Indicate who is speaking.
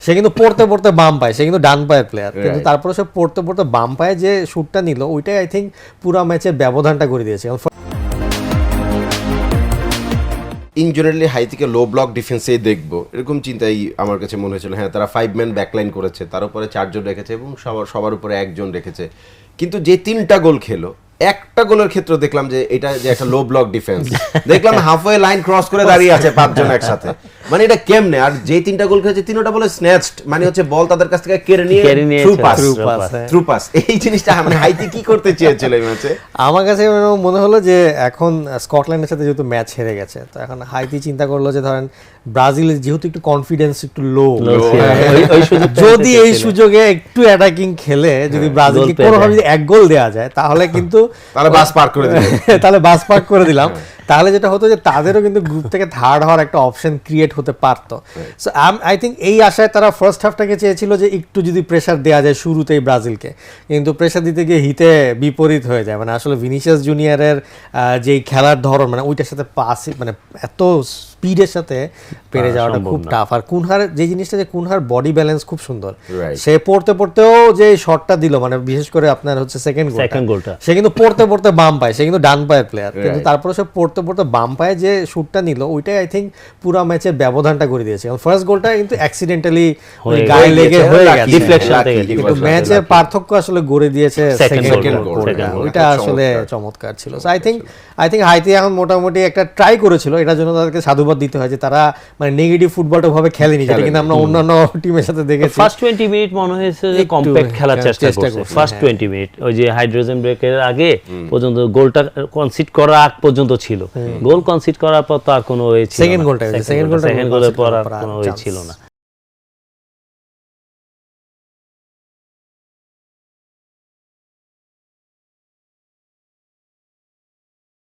Speaker 1: সে কিন্তু পড়তে পড়তে বাম পায়, সে কিন্তু ডান পায়ের প্লেয়ার, কিন্তু তারপরে সে পড়তে পড়তে বাম পায়ে যে শুটটা নিল ওইটাই আই থিঙ্ক পুরো ম্যাচের ব্যবধানটা করে দিয়েছে।
Speaker 2: ইন জেনারেলি হাইতিকে লো ব্লক ডিফেন্সেই দেখবো এরকম চিন্তাই আমার কাছে মনে হয়েছিল। হ্যাঁ, তারা 5 ম্যান ব্যাকলাইন করেছে, তার উপরে 4 জন রেখেছে এবং সবার উপরে 1 জন রেখেছে, কিন্তু যে 3টা গোল খেলো, একটা গোলের ক্ষেত্রে দেখলাম যে এটা যে একটা লো ব্লক ডিফেন্স, দেখলাম হাফওয়ে লাইন ক্রস করে দাঁড়িয়ে আছে 5 জন একসাথে, মানে এটা কেমনে? আর যে 3টা গোল খেয়েছে 3টা বলে স্ন্যাচড, মানে হচ্ছে বল তাদের কাছ থেকে কেড়ে নিয়ে থ্রু পাস। এই জিনিসটা মানে হাইতি কি করতে চেয়েছিল এই ম্যাচে?
Speaker 1: আমার কাছে মনে হলো যে এখন স্কটল্যান্ডের সাথে যেহেতু ম্যাচ হেরে গেছে, তো এখন হাইতি চিন্তা করলো যে ধরেন ব্রাজিলের যেহেতু একটু কনফিডেন্স একটু লো, যদি এই সুযোগে একটু অ্যাটাকিং খেলে যদি ব্রাজিলকে কোনোভাবে যদি 1 গোল দেওয়া যায় তাহলে কিন্তু
Speaker 2: তাহলে বাস পার করে দিলাম
Speaker 1: তাহলে বাস পার্ক করে দিলাম, তাহলে যেটা হতো যে তাদেরও কিন্তু গ্রুপ থেকে থার্ড হওয়ার একটা অপশন ক্রিয়েট হতে পারতো। সো আই থিঙ্ক এই আশায় তারা ফার্স্ট হাফটাকে চেয়েছিল যে একটু যদি প্রেশার দেওয়া যায় শুরুতেই ব্রাজিলকে, কিন্তু প্রেশার দিতে গিয়ে হিতে বিপরীত হয়ে যায়। মানে আসলে ভিনিসিয়াস জুনিয়রের যেই খেলার ধরন, মানে ওইটার সাথে পাস, মানে এত স্পিডের সাথে পেরে যাওয়াটা খুব টাফ। আর কুনহার যে জিনিসটা, যে কুনহার বডি ব্যালেন্স খুব সুন্দর, সে পড়তে পড়তেও যে শটটা দিল, মানে বিশেষ করে আপনার হচ্ছে সেকেন্ড গোলটা, সে কিন্তু পড়তে পড়তে বাম পায়, সে কিন্তু ডান পায়ের প্লেয়ার, কিন্তু তারপরে সে পড়তে পড়তে বাম পায়ে যে শুটটা নিল ওইটাই আই থিঙ্ক পুরো ম্যাচের ব্যবধানটা করে দিয়েছে। ফার্স্ট গোলটা কিন্তু অ্যাক্সিডেন্টালি গায়ে লেগে হয়ে গেছে, কিন্তু ম্যাচের পার্থক্য আসলে গড়ে দিয়েছে সেকেন্ড গোলটা, ওইটা আসলে চমৎকার ছিল। সো আই থিঙ্ক হাইতি এখন মোটামুটি একটা ট্রাই করেছিল, এটার জন্য তাদেরকে সাধুবাদ দিতে হয় যে তারা মানে নেগেটিভ ফুটবলটা ভাবে খেলেনি, যেটা কিন্তু আমরা অন্যান্য টিমের সাথে দেখেছি।
Speaker 3: ফার্স্ট 20 মিনিট মনে হয়েছে যে কম্প্যাক্ট খেলার চেষ্টা করছে। ফার্স্ট 20 মিনিট ওই যে হাইড্রোজেন ব্রেকের আগে পর্যন্ত গোলটা কনসিড করা আগ পর্যন্ত ছিল, গোল কনসিড করার পর তো আর কোনো ওয়ে ছিল না,
Speaker 1: সেকেন্ড গোলের পর আর কোনো ওয়ে
Speaker 3: ছিল না।